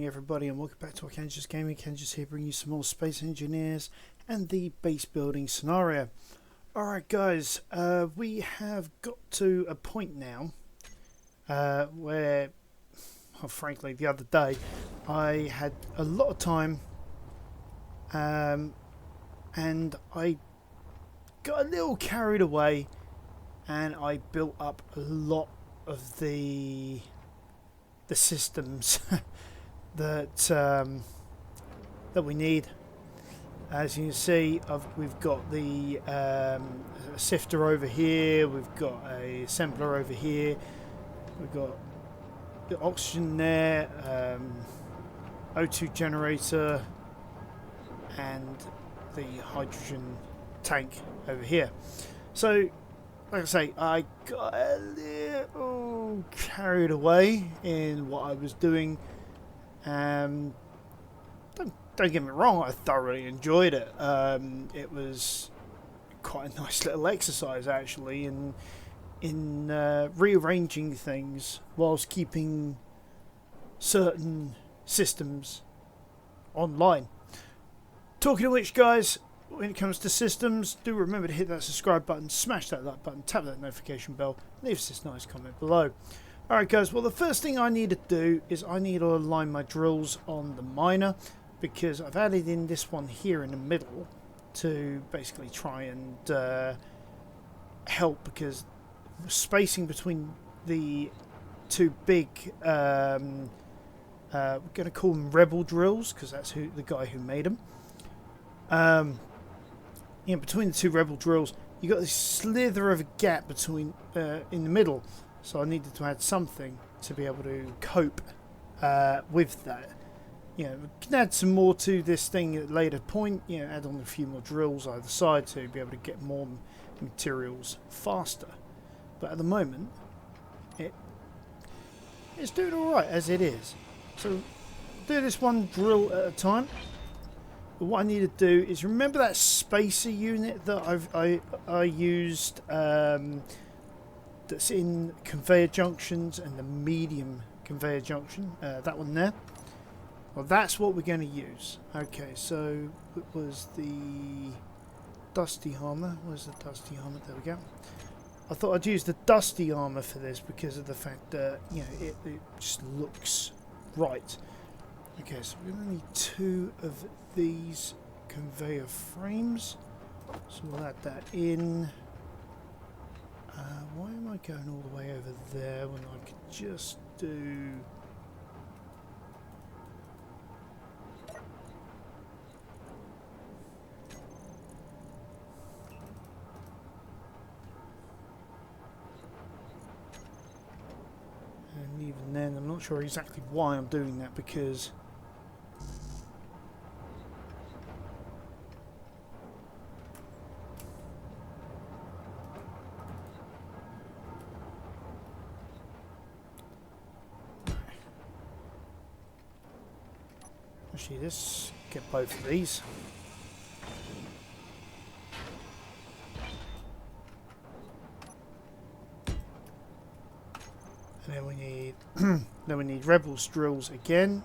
morning everybody, and welcome back to Archangulus Gaming. Archangulus here bringing you some more Space Engineers and the base building scenario. Alright guys, we have got to a point now where, well, frankly, the other day I had a lot of time and I got a little carried away and I built up a lot of the systems that we need. As you can see, we've got the sifter over here, we've got a assembler over here, we've got the oxygen there, O2 generator, and the hydrogen tank over here. So like I say, I got a little carried away in what I was doing. Don't get me wrong, I thoroughly enjoyed it. It was quite a nice little exercise actually in rearranging things whilst keeping certain systems online. Talking of which, guys, when it comes to systems, do remember to hit that subscribe button, smash that like button, tap that notification bell, leave us this nice comment below. Alright guys, well the first thing I need to do is I need to align my drills on the miner, because I've added in this one here in the middle to basically try and help, because spacing between the two big, we're going to call them rebel drills, because that's the guy who made them. Between the two rebel drills, you got this slither of a gap between in the middle, so I needed to add something to be able to cope with that. We can add some more to this thing at a later point. Add on a few more drills either side to be able to get more materials faster. But at the moment, it's doing all right as it is. So do this one drill at a time. But what I need to do is remember that spacer unit that I used that's in conveyor junctions and the medium conveyor junction, that one there. Well, that's what we're going to use. Okay, so it was the dusty armor. Where's the dusty armor? There we go. I thought I'd use the dusty armor for this because of the fact that it just looks right. Okay, so we're going to need 2 of these conveyor frames, so we'll add that in. Why am I going all the way over there when I could just do... And even then, I'm not sure exactly why I'm doing that, because actually, let's get both of these. And then we need then we need rebels drills again.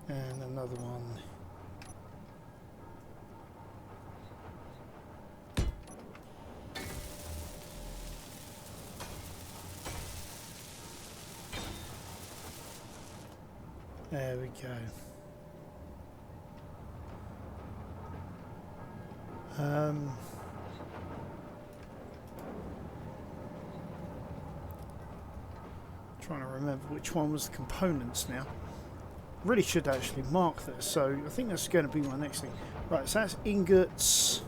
And another one. There we go. Trying to remember which one was the components now. Really should actually mark this, so I think that's going to be my next thing. Right, so that's ingots.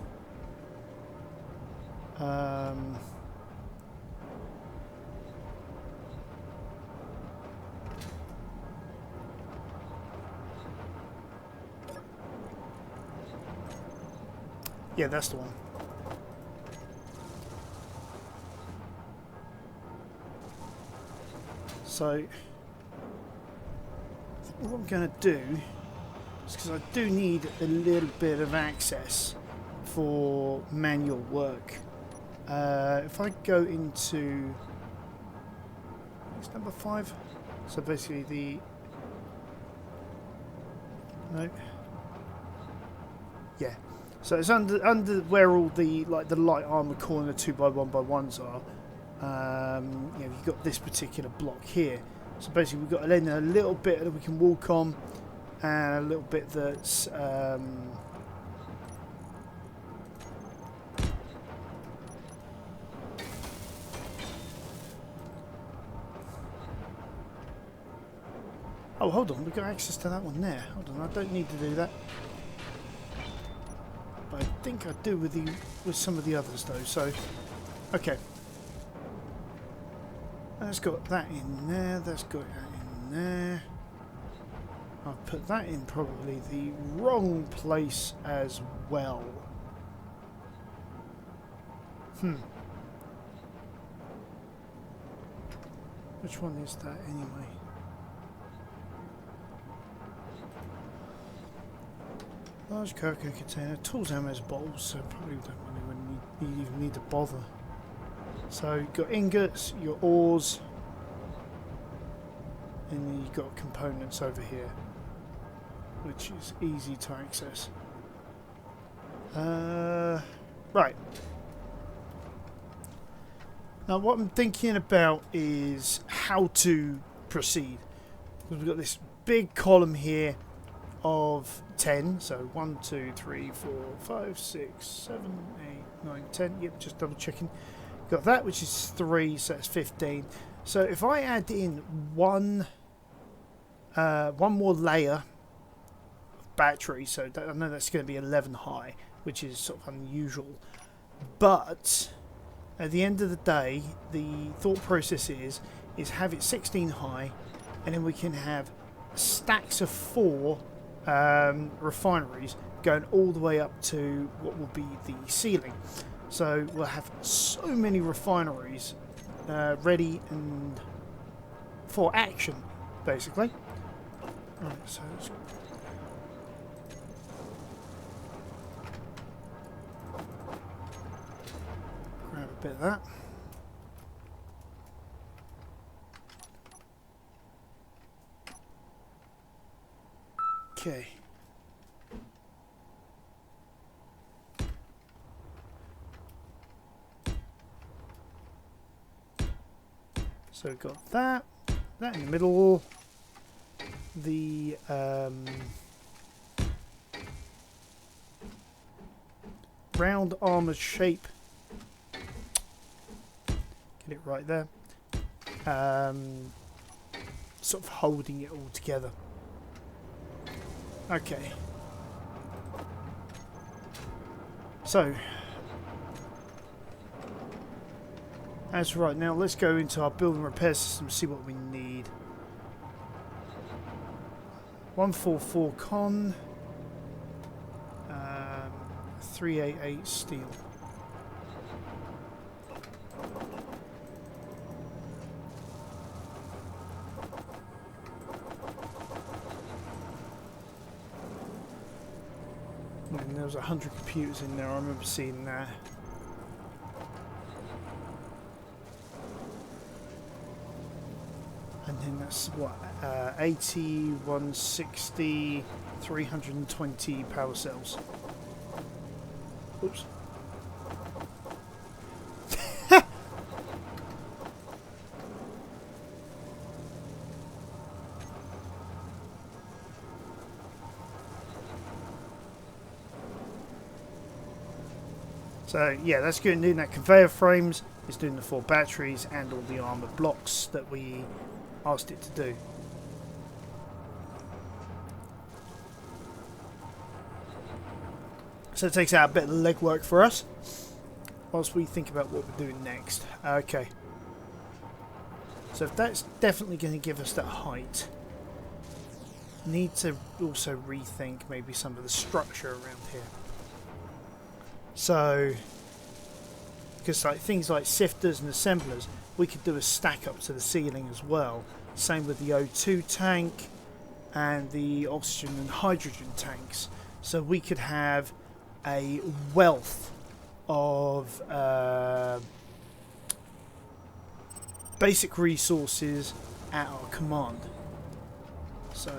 Yeah, that's the one. So, I think what I'm going to do is, because I do need a little bit of access for manual work. If I go into it's number 5, so basically the no, yeah. So it's under where all the the light armor corner 2x1x1s are. You know, you've got this particular block here. So basically, we've got a little bit that we can walk on, and a little bit that's oh, hold on, we've got access to that one there. Hold on, I don't need to do that. But I think I do with some of the others though. So, okay. That's got that in there. That's got that in there. I've put that in probably the wrong place as well. Which one is that anyway? Large cargo container, tools, ammo, bottles, so probably don't really even need to bother. So you've got ingots, your ores, and then you've got components over here, which is easy to access. Right. Now what I'm thinking about is how to proceed. Because we've got this big column here of 10, so 1, 2, 3, 4, 5, 6, 7, 8, 9, 10. Yep, just double checking. Got that, which is 3, so that's 15. So if I add in one more layer of battery, so I know that's going to be 11 high, which is sort of unusual. But at the end of the day, the thought process is have it 16 high, and then we can have stacks of 4 refineries going all the way up to what will be the ceiling. So we'll have so many refineries ready and for action, basically. Right, so let's grab a bit of that. Okay. So we've got that in the middle, the round armoured shape, get it right there, sort of holding it all together. Okay, so as right now, let's go into our building repair system, see what we need. 144 con, 388 steel. And there was 100 computers in there, I remember seeing that. And then that's what, 80, 160, 320 power cells. Oops. So yeah, that's good. Doing that conveyor frames, it's doing the 4 batteries and all the armor blocks that we asked it to do. So it takes out a bit of the legwork for us whilst we think about what we're doing next. Okay. So if that's definitely going to give us that height, need to also rethink maybe some of the structure around here. So, because like things like sifters and assemblers, we could do a stack up to the ceiling as well. Same with the O2 tank and the oxygen and hydrogen tanks. So we could have a wealth of basic resources at our command. So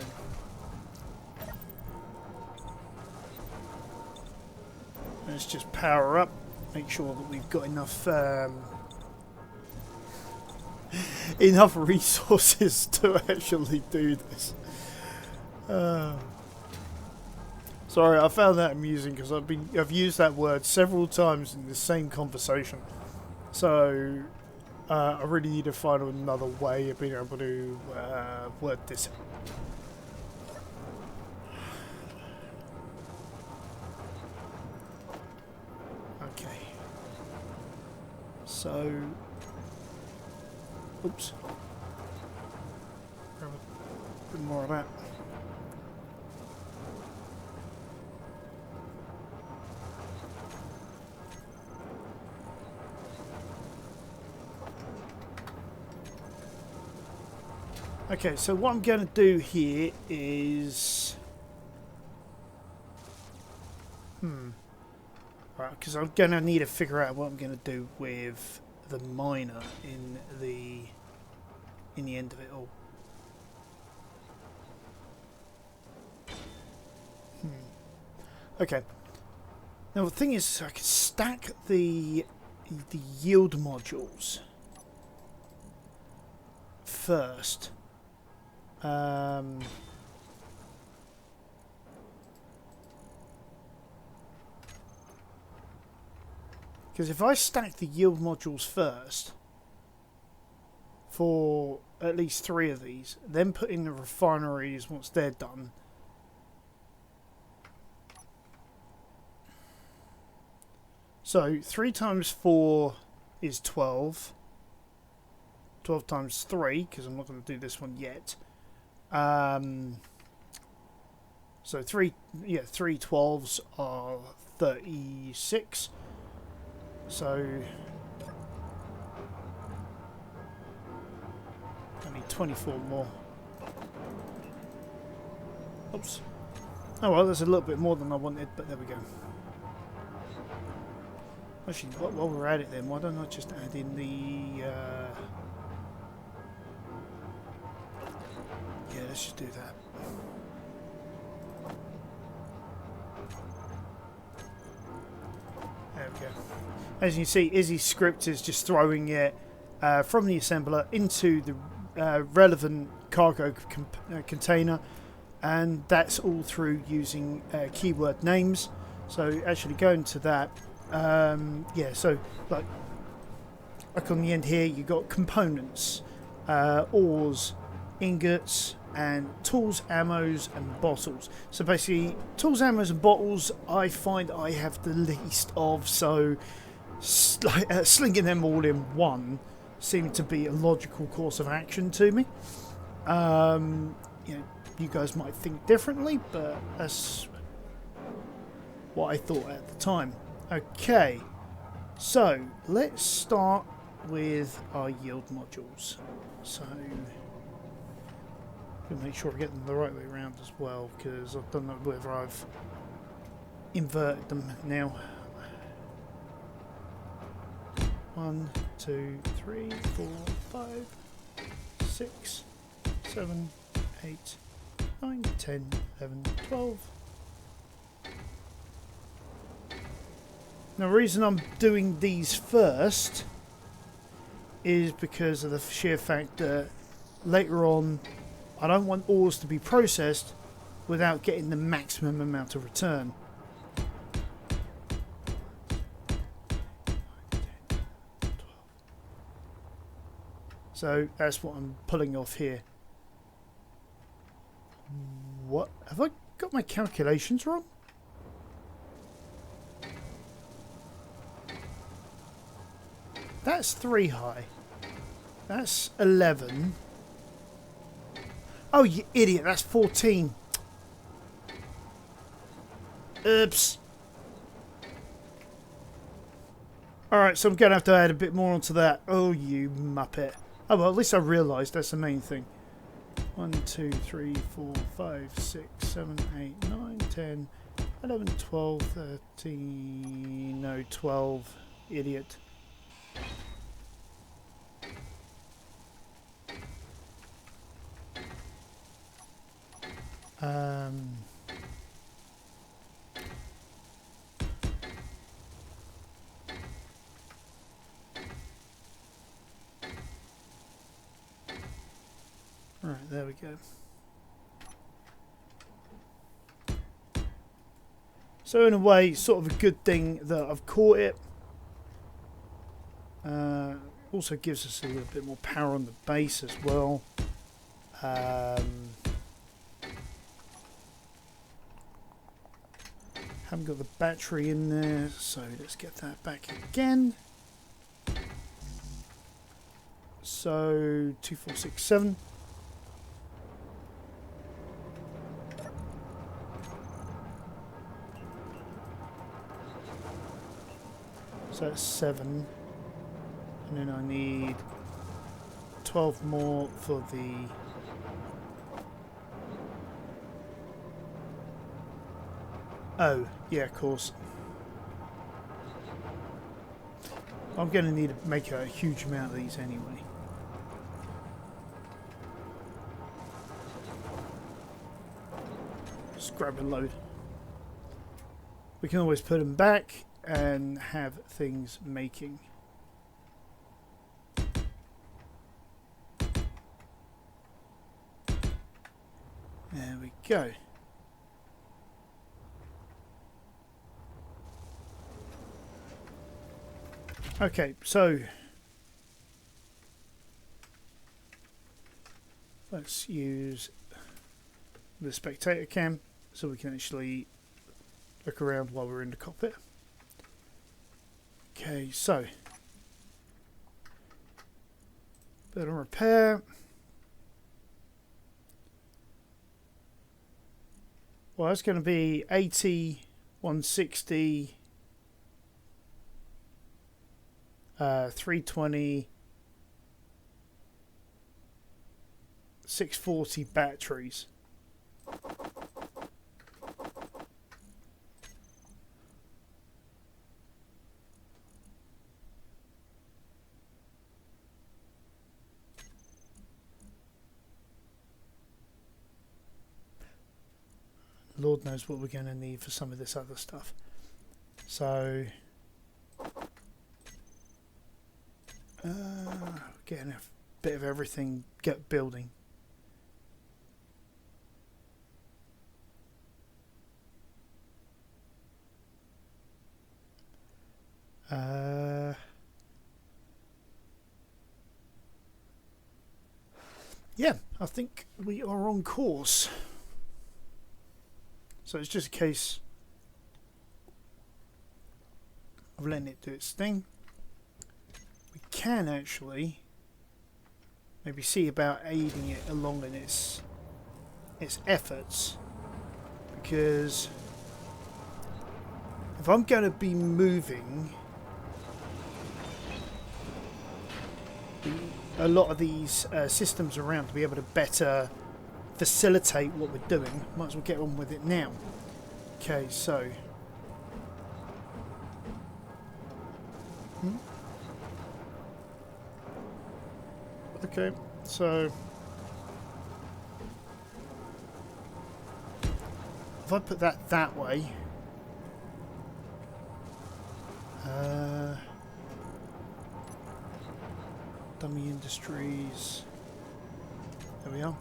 let's just power up, make sure that we've got enough enough resources to actually do this. Sorry, I found that amusing because I've used that word several times in the same conversation. So I really need to find another way of being able to word this. Okay. So, oops. Grab a bit more of that. Okay, so what I'm going to do here is... Right, because I'm going to need to figure out what I'm going to do with the miner in the end of it all. Okay. Now the thing is, I can stack the yield modules first. Because if I stack the yield modules first for at least 3 of these, then put in the refineries once they're done. So 3 times 4 is 12. 12 times 3, because I'm not going to do this one yet. So 3 12s are 36. So I need 24 more. Oops. Oh well, there's a little bit more than I wanted, but there we go. Actually, while we're at it then, why don't I just add in the... yeah, let's just do that. There we go. As you can see, Izzy's script is just throwing it from the assembler into the relevant cargo container, and that's all through using keyword names. So actually going to that, yeah, so like on the end here you got components, ores, ingots, and tools, ammos, and bottles. So basically, tools, ammos, and bottles I find I have the least of, so slinging them all in one seemed to be a logical course of action to me. You know, you guys might think differently, but that's what I thought at the time. Okay, so let's start with our yield modules. So we'll make sure I get them the right way around as well, because I don't know whether I've inverted them now. 1, 2, 3, 4, 5, 6, 7, 8, 9, 10, 11, 12. Now the reason I'm doing these first is because of the sheer fact that later on I don't want ores to be processed without getting the maximum amount of return. So that's what I'm pulling off here. What? Have I got my calculations wrong? That's 3 high. That's 11. Oh, you idiot, that's 14. Oops. Alright, so I'm going to have to add a bit more onto that. Oh, you muppet. Oh, well, at least I realised that's the main thing. 1, 2, 3, 4, 5, 6, 7, 8, 9, 10, 11, 12, 13, no, 12, idiot. Right, there we go. So in a way, sort of a good thing that I've caught it. Also gives us a little bit more power on the base as well. Haven't got the battery in there, so let's get that back again. So 2467. So that's 7. And then I need 12 more for the oh, yeah, of course. I'm going to need to make a huge amount of these anyway. Just grab a load. We can always put them back and have things making. There we go. Okay, so let's use the spectator cam so we can actually look around while we're in the cockpit. Okay, so build and repair. Well, that's going to be 80, 160, 320, 640 batteries. Lord knows what we're going to need for some of this other stuff. So getting a bit of everything, get building. Yeah, I think we are on course. So it's just a case of letting it do its thing. We can actually maybe see about aiding it along in its efforts, because if I'm going to be moving a lot of these systems around to be able to better facilitate what we're doing, might as well get on with it now. Okay, so okay, so if I put that way, Dummy Industries, there we are.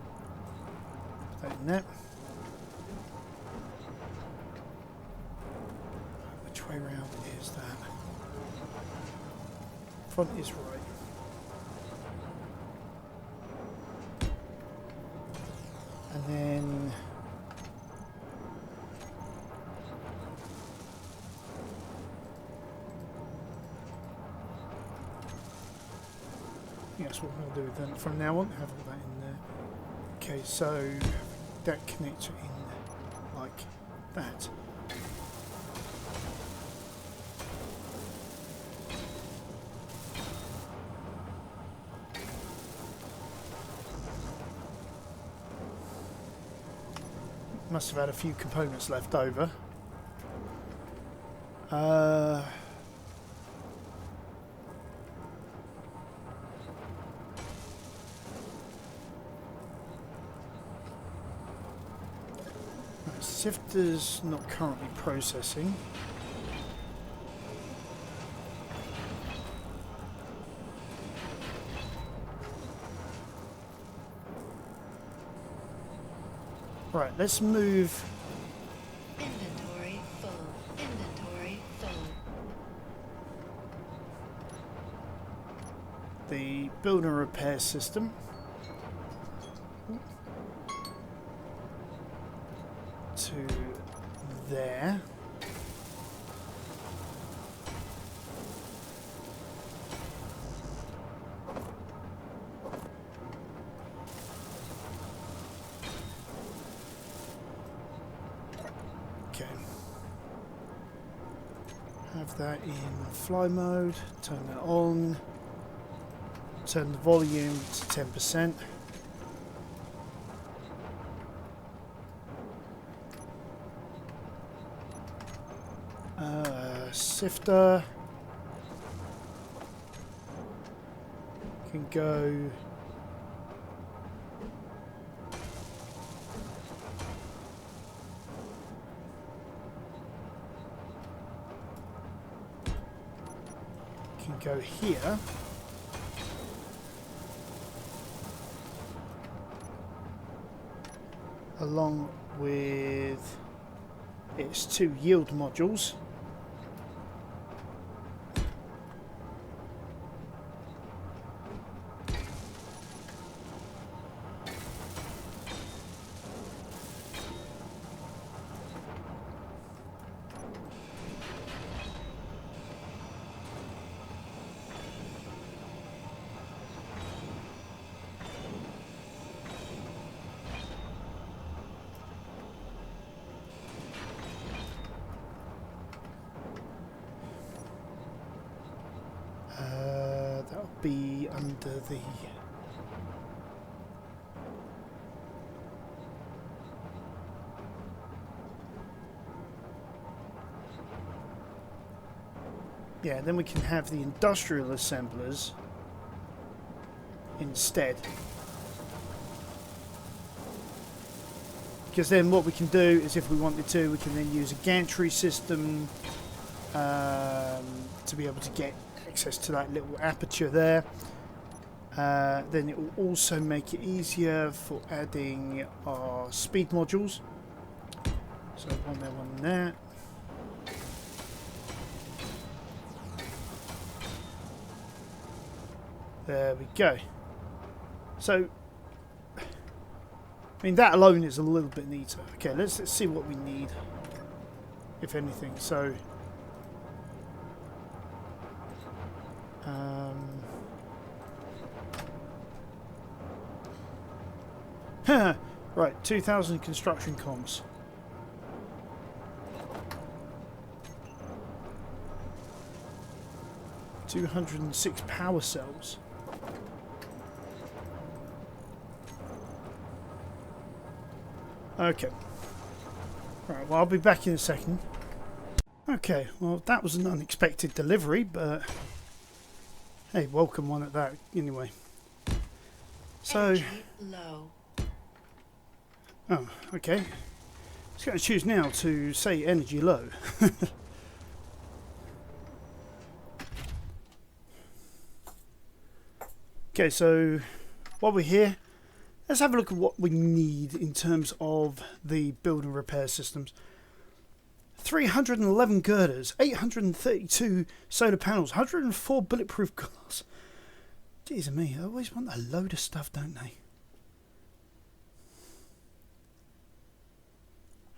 Put that in there. Which way round is that? Front is right. And then that's what we'll do then from now on. Have all that in there. Okay, so that connector in like that. Must have had a few components left over. Uh, Sifter's not currently processing. Right, let's move. Inventory full. Inventory full. The build and repair system to there. Okay. Have that in fly mode. Turn that on. Turn the volume to 10%. Sifter can go here. Along with its 2 yield modules. That'll be under the then we can have the industrial assemblers instead. Because then what we can do is, if we wanted to, we can then use a gantry system to be able to get access to that little aperture there. Then it will also make it easier for adding our speed modules. So one there, one there. There we go. So, I mean, that alone is a little bit neater. Okay, let's see what we need, if anything. So, right, 2,000 construction comms. $206 power cells. Okay. Right, well, I'll be back in a second. Okay, well, that was an unexpected delivery, but hey, welcome one at that, anyway. So, Energy low. oh, okay. Just going to choose now to say energy low. Okay, so while we're here, let's have a look at what we need in terms of the build and repair systems. 311 girders, 832 solar panels, 104 bulletproof glass. Jeez me, they always want a load of stuff, don't they?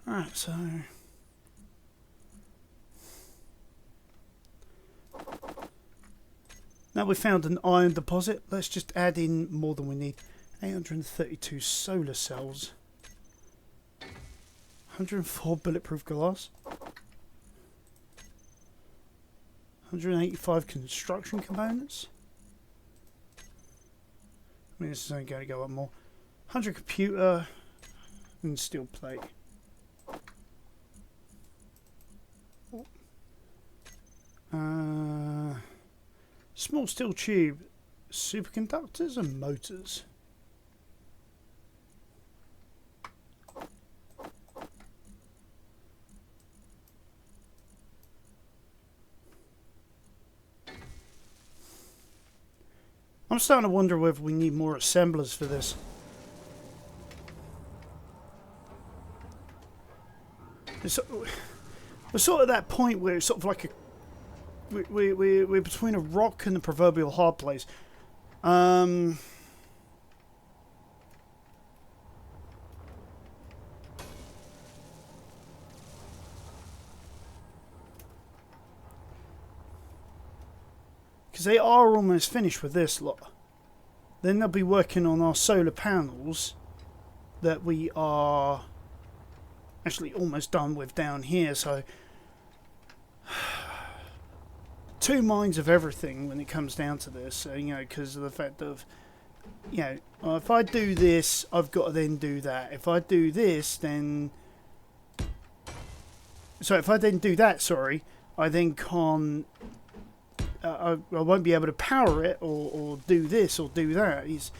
Alright, so now we've found an iron deposit. Let's just add in more than we need. 832 solar cells. 104 bulletproof glass. 185 construction components. I mean, this is only going to go up more. 100 computer and steel plate. Small steel tube, superconductors and motors. I'm starting to wonder whether we need more assemblers for this. We're sort of at that point where it's sort of like a... We're between a rock and the proverbial hard place. Because they are almost finished with this lot. Then they'll be working on our solar panels that we are actually almost done with down here. So 2 minds of everything when it comes down to this. You know, because of the fact of, you know, if I do this, I've got to then do that. If I do this, then... So if I then do that, sorry, I then can't... I won't be able to power it or do this or do that. It's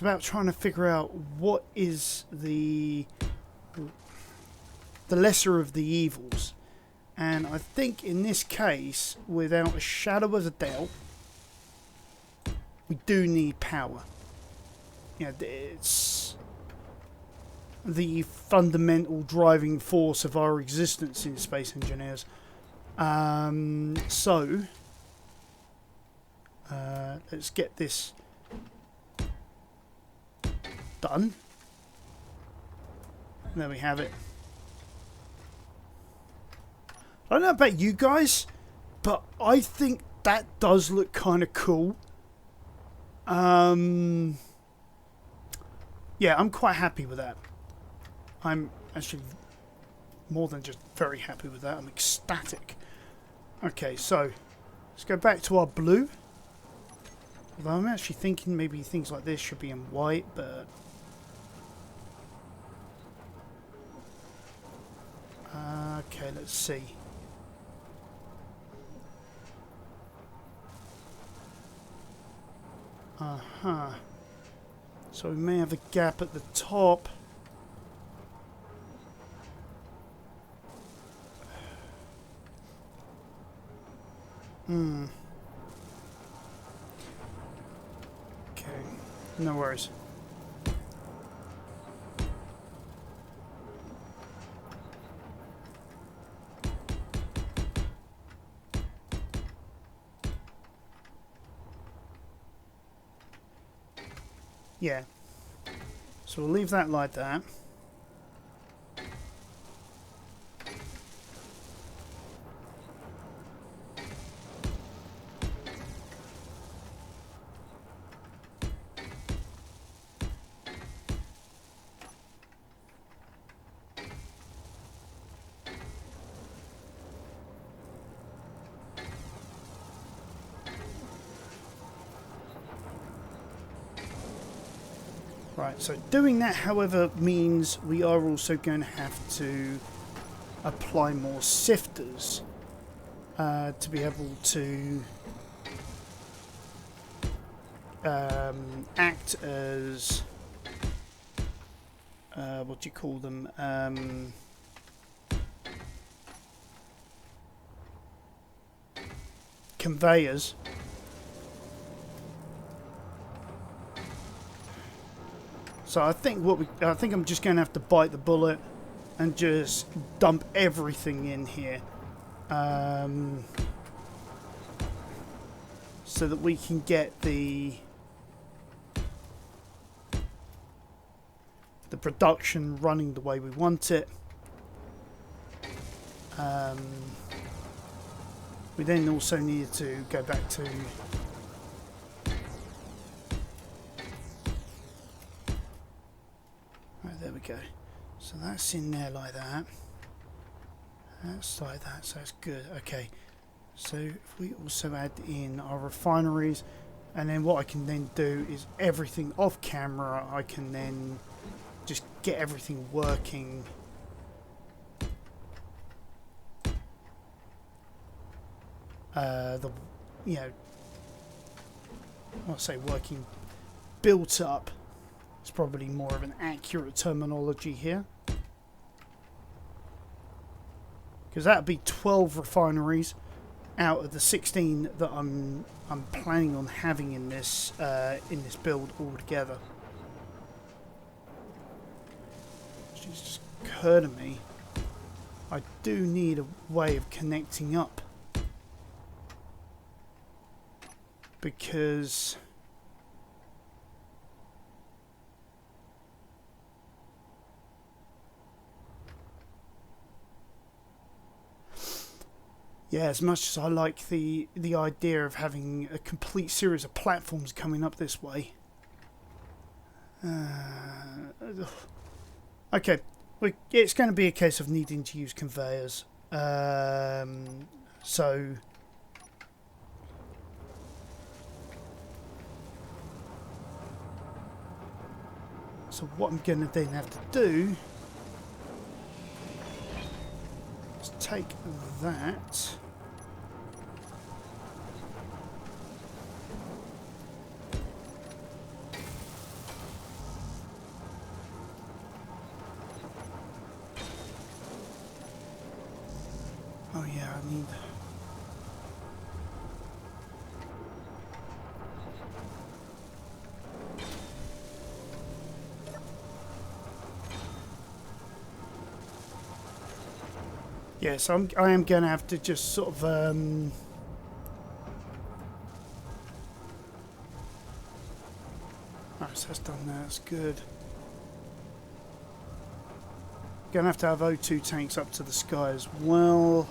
about trying to figure out what is the lesser of the evils. And I think in this case, without a shadow of a doubt, we do need power. You know, it's the fundamental driving force of our existence in Space Engineers. Let's get this done. There we have it. I don't know about you guys, but I think that does look kind of cool. Yeah, I'm quite happy with that. I'm actually more than just very happy with that. I'm ecstatic. Okay, so let's go back to our blue. Although I'm actually thinking maybe things like this should be in white, but... okay, let's see. Uh-huh. So we may have a gap at the top. Okay, no worries. Yeah. So we'll leave that like that. Right, so doing that, however, means we are also going to have to apply more sifters to be able to act as what do you call them? Conveyors. So I think I'm just going to have to bite the bullet and just dump everything in here, so that we can get the production running the way we want it. We then also need to go back to there we go. So that's in there like that. That's like that, so that's good. Okay. So if we also add in our refineries, and then what I can then do is everything off camera, I can then just get everything working. the, you know, I'll say working built up. It's probably more of an accurate terminology here. Because that'd be 12 refineries out of the 16 that I'm planning on having in this build altogether. It's just occurred to me, I do need a way of connecting up, because yeah, as much as I like the idea of having a complete series of platforms coming up this way. Okay, it's going to be a case of needing to use conveyors. So what I'm going to then have to do is take that. Oh yeah, I need... Yeah, so I am going to have to just sort of... Alright, so that's done now, that's good. Going to have O2 tanks up to the sky as well.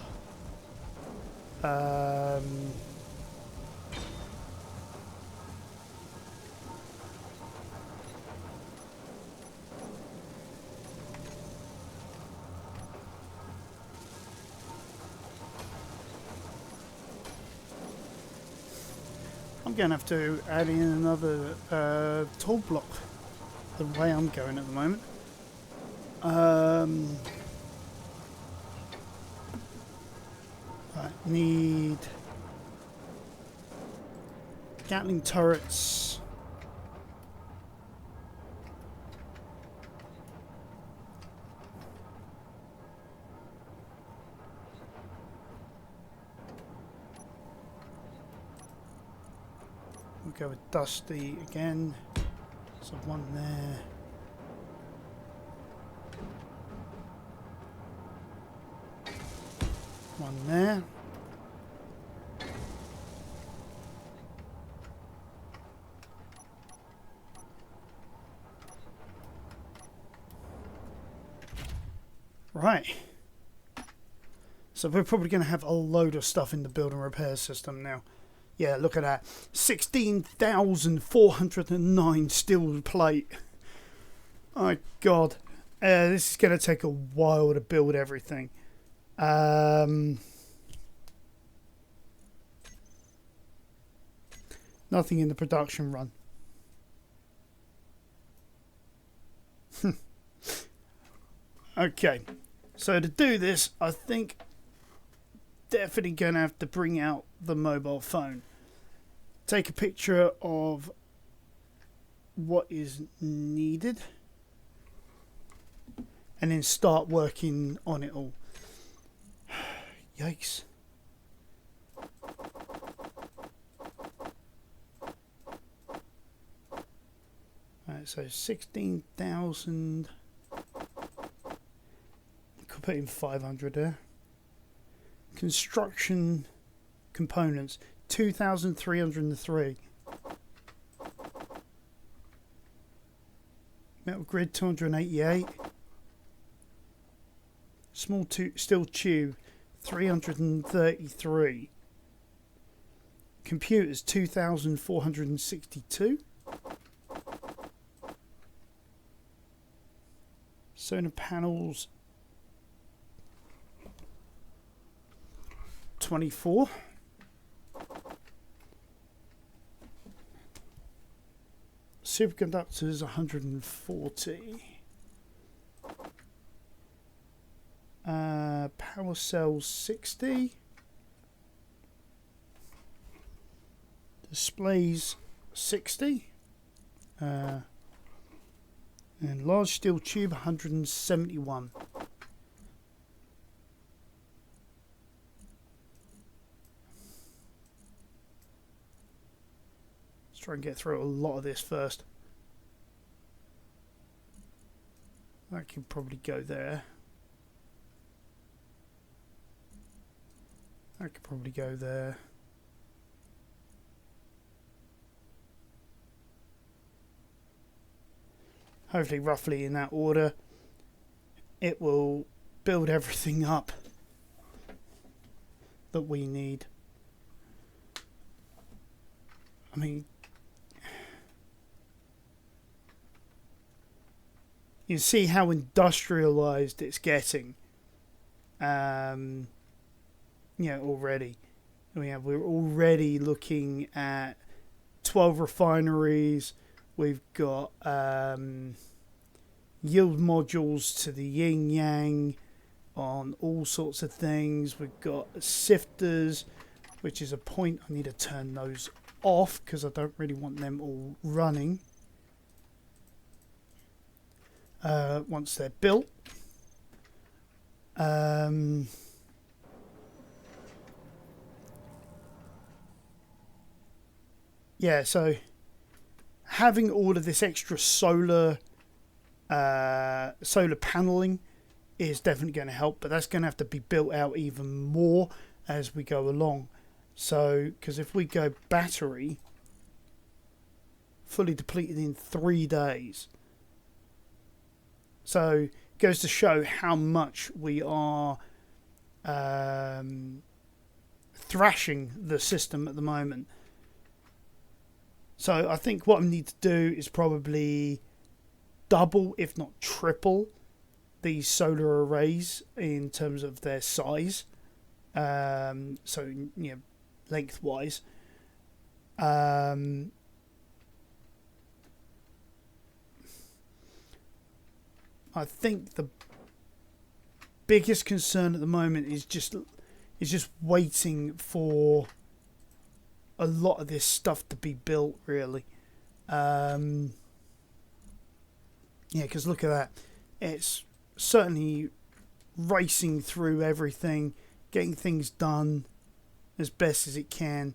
I'm going to have to add in another tool block the way I'm going at the moment. I need Gatling turrets. We'll go with Dusty again. So one there. One there. Right. So we're probably going to have a load of stuff in the build and repair system now. Yeah, look at that. 16,409 steel plate. Oh, God. This is going to take a while to build everything. Nothing in the production run. Okay. So to do this, I think definitely going to have to bring out the mobile phone. Take a picture of what is needed. And then start working on it all. Yikes. Alright, so 16,000. Could put in 500 there. Construction components 2,303. Metal grid 288. Small steel tube 333. Computers 2,462. Solar panels 24. Superconductors 140. Power cells 60. displays 60. And large steel tube 171. Let's try and get through a lot of this first. I can probably go there. I could probably go there. Hopefully roughly in that order. It will build everything up that we need. I mean, you see how industrialized it's getting. Already. We're already looking at 12 refineries. We've got yield modules to the yin yang on all sorts of things. We've got sifters, which is a point. I need to turn those off because I don't really want them all running once they're built. Yeah, so having all of this extra solar paneling is definitely going to help, but that's going to have to be built out even more as we go along. So, because if we go battery, fully depleted in 3 days. So, it goes to show how much we are thrashing the system at the moment. So I think what I need to do is probably double, if not triple, these solar arrays in terms of their size. Lengthwise. I think the biggest concern at the moment is just waiting for a lot of this stuff to be built, really. Because look at that. It's certainly racing through everything, getting things done as best as it can.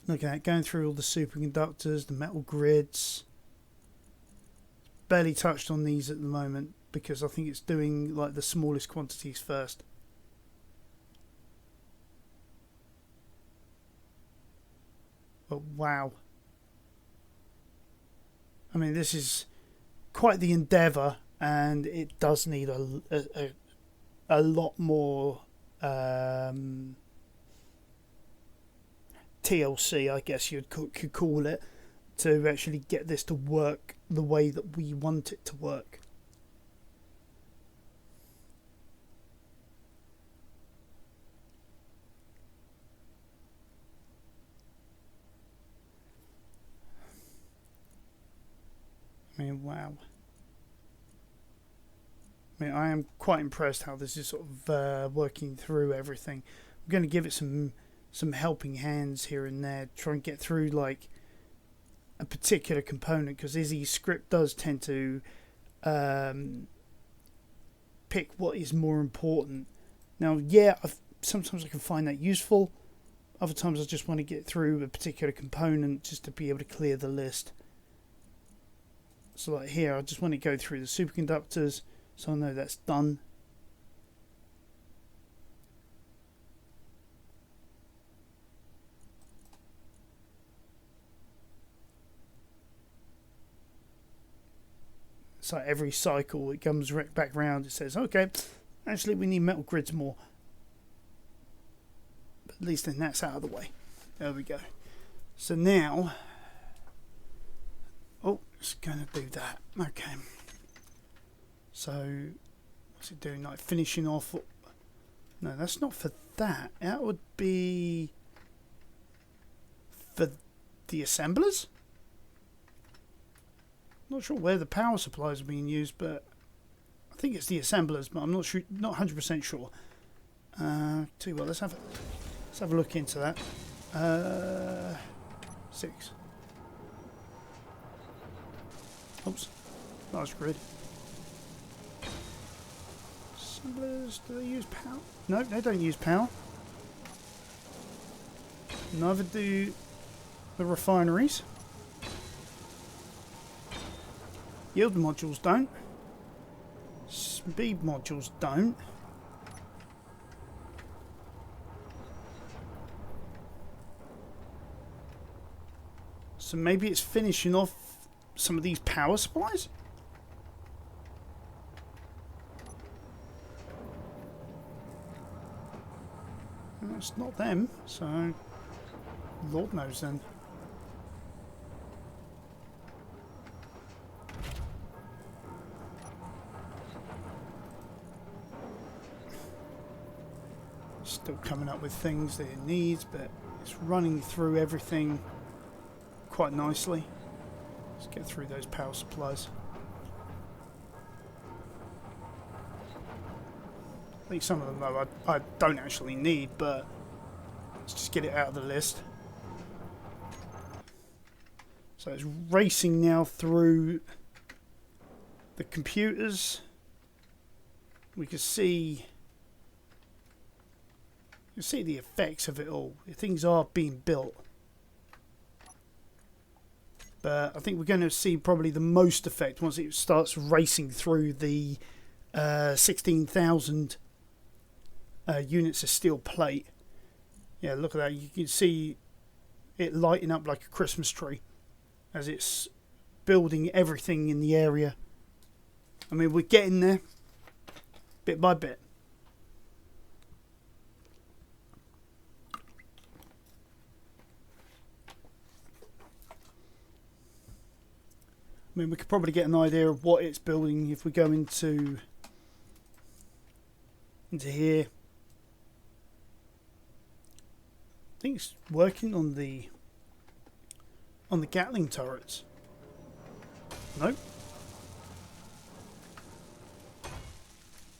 Look at that, going through all the superconductors, the metal grids. Barely touched on these at the moment because I think it's doing like the smallest quantities first. But wow. I mean, this is quite the endeavour, and it does need a lot more TLC, I guess you could call it, to actually get this to work the way that we want it to work. I mean, wow. I mean, I am quite impressed how this is sort of working through everything. I'm going to give it some helping hands here and there, try and get through like a particular component, because Izzy's script does tend to pick what is more important. Now, yeah, sometimes I can find that useful. Other times I just want to get through a particular component just to be able to clear the list. So like here, I just want to go through the superconductors, so I know that's done. So every cycle it comes back round, it says, okay, actually we need metal grids more. But at least then that's out of the way. There we go. So now, it's going to do that. Okay. So, what's it doing? Like finishing off? No, that's not for that. That would be for the assemblers. Not sure where the power supplies are being used, but I think it's the assemblers. But I'm not sure, not 100% sure. Tell you what, let's Let's have a look into that. 6. Oops. Large grid. Assemblers, do they use power? No, they don't use power. Neither do the refineries. Yield modules don't. Speed modules don't. So maybe it's finishing off some of these power supplies? Well, it's not them, so Lord knows then. Still coming up with things that it needs, but it's running through everything quite nicely. Let's get through those power supplies. I think some of them though I don't actually need, but let's just get it out of the list. So it's racing now through the computers. We can see the effects of it all. Things are being built. But I think we're going to see probably the most effect once it starts racing through the 16,000 units of steel plate. Yeah, look at that. You can see it lighting up like a Christmas tree as it's building everything in the area. I mean, we're getting there bit by bit. I mean, we could probably get an idea of what it's building if we go into here. I think it's working on the Gatling turrets. Nope.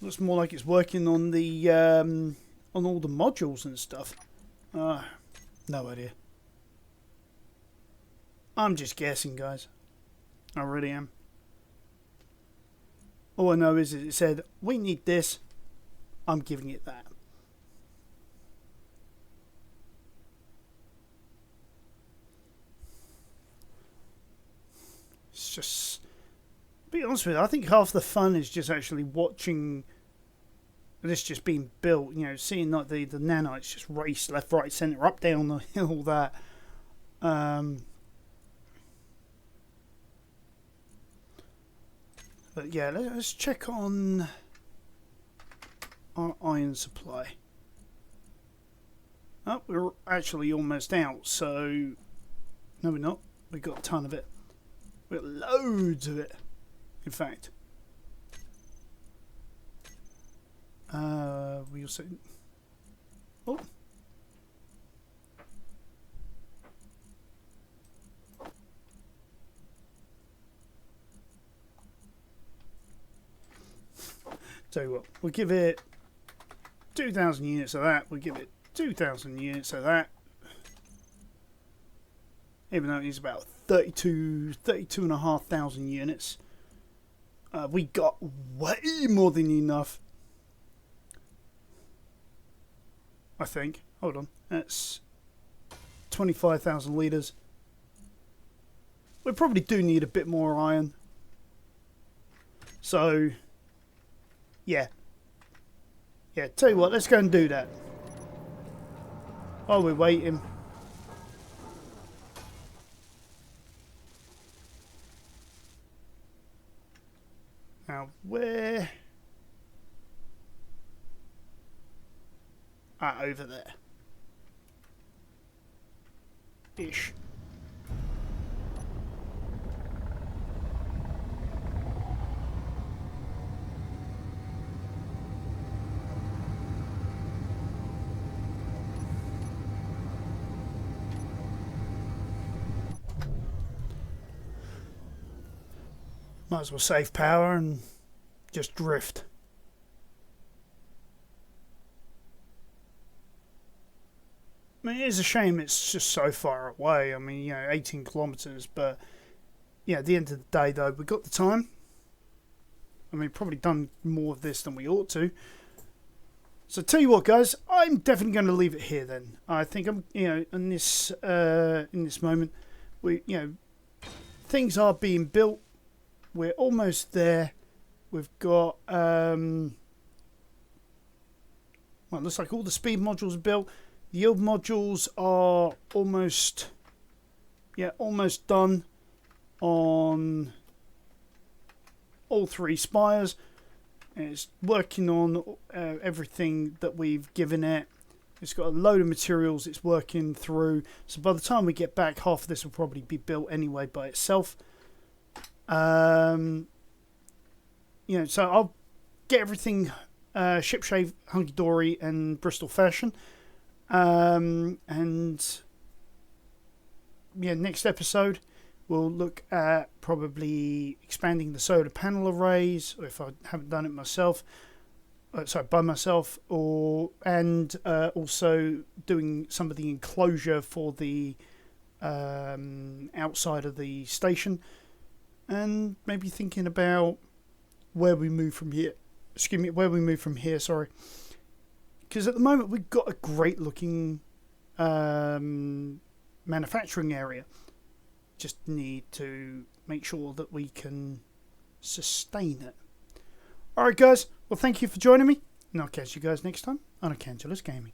Looks more like it's working on the on all the modules and stuff. No idea. I'm just guessing, guys. I really am. All I know is it said, we need this. I'm giving it that. It's just... to be honest with you, I think half the fun is just actually watching this just being built. You know, seeing like the nanites just race left, right, centre, up, down the hill, that. But yeah, let's check on our iron supply. Oh, we're actually almost out, so... no, we're not. We've got a ton of it. We've got loads of it, in fact. We also... oh! Tell you what, we'll give it 2,000 units of that. We'll give it 2,000 units of that. Even though it is about 32,500 units. We got way more than enough. I think. Hold on. That's 25,000 litres. We probably do need a bit more iron. So... yeah. Yeah, tell you what, let's go and do that. While we're waiting. Now, where... ah, over there. Ish. Might as well save power and just drift. I mean, it is a shame it's just so far away. I mean, 18 kilometres, but yeah, at the end of the day, though, we got the time. I mean, probably done more of this than we ought to. So, tell you what, guys, I'm definitely going to leave it here. Then I think I'm, in this moment, things are being built. We're almost there. We've got well, it looks like all the speed modules are built. The yield modules are almost done on all 3 spires. It's working on everything that we've given it. It's got a load of materials it's working through. So by the time we get back, half of this will probably be built anyway by itself. So I'll get everything shipshape, hunky-dory and Bristol fashion. And next episode we'll look at probably expanding the solar panel arrays, or if I haven't done it myself, by myself, and also doing some of the enclosure for the outside of the station, and maybe thinking about where we move from here. Sorry, because at the moment we've got a great looking manufacturing area. Just need to make sure that we can sustain it. Alright guys, well thank you for joining me, and I'll catch you guys next time on Archangulus Gaming.